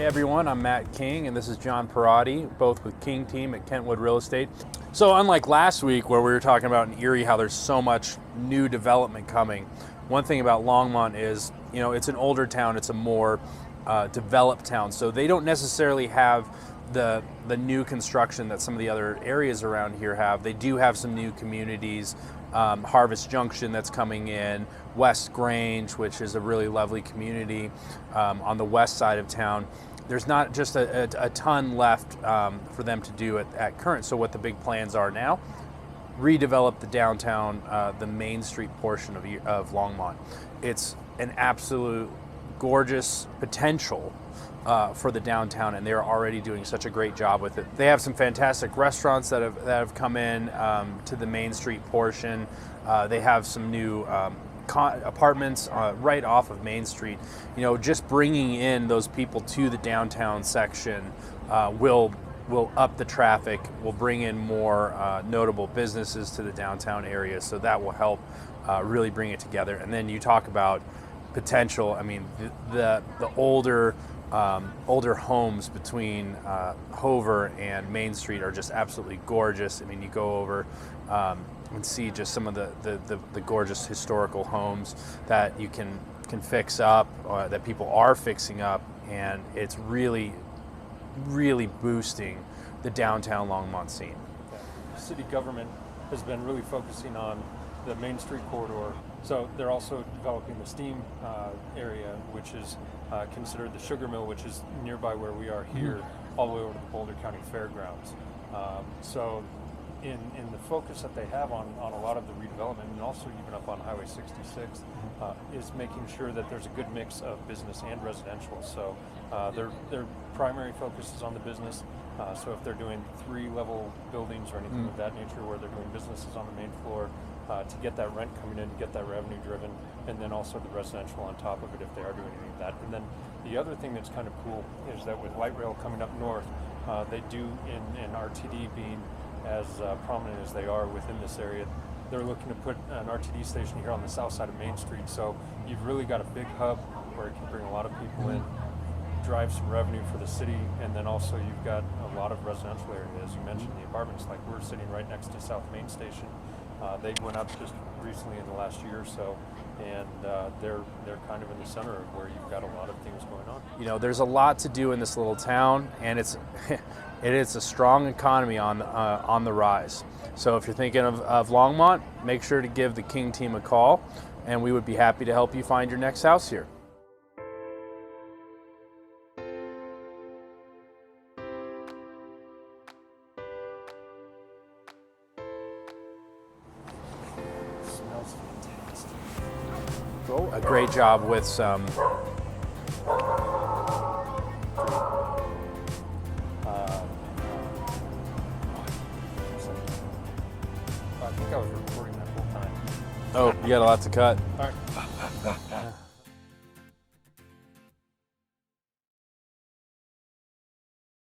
Hey everyone, I'm Matt King and this is John Perotti, both with King Team at Kentwood Real Estate. So unlike last week where we were talking about in Erie how there's so much new development coming, one thing about Longmont is, it's an older town, it's a more developed town. So they don't necessarily have the new construction that some of the other areas around here have. They do have some new communities, Harvest Junction that's coming in, West Grange, which is a really lovely community on the west side of town. There's not just a ton left for them to do at current. So what the big plans are now, redevelop the downtown, the Main Street portion of Longmont. It's an absolute gorgeous potential for the downtown, and they're already doing such a great job with it. They have some fantastic restaurants that have come in to the Main Street portion. They have some new apartments right off of Main Street. Just bringing in those people to the downtown section will up the traffic, will bring in more notable businesses to the downtown area, so that will help really bring it together. And then you talk about potential. I mean, the older homes between Hover and Main Street are just absolutely gorgeous. I mean, you go over and see just some of the gorgeous historical homes that you can fix up, that people are fixing up, and it's really boosting the downtown Longmont scene. City government has been really focusing on the Main Street corridor. So they're also developing the Steam area, which is considered the sugar mill, which is nearby where we are here, all the way over to the Boulder County Fairgrounds. So in the focus that they have on a lot of the redevelopment, and also even up on Highway 66, is making sure that there's a good mix of business and residential. So their primary focus is on the business. So if they're doing 3-level buildings or anything of that nature where they're doing businesses on the main floor, to get that rent coming in, to get that revenue driven, and then also the residential on top of it if they are doing any of that. And then the other thing that's kind of cool is that with light rail coming up north, they do, in RTD being as prominent as they are within this area, they're looking to put an RTD station here on the south side of Main Street. So you've really got a big hub where it can bring a lot of people in, drive some revenue for the city, and then also you've got a lot of residential area. As you mentioned, the apartments, like we're sitting right next to South Main Station. They went up just recently in the last year or so, and they're kind of in the center of where you've got a lot of things going on. There's a lot to do in this little town, and it is a strong economy on the rise. So if you're thinking of Longmont, make sure to give the King Team a call, and we would be happy to help you find your next house here. A great job with some I think I was recording that whole time. Oh, you got a lot to cut. All right.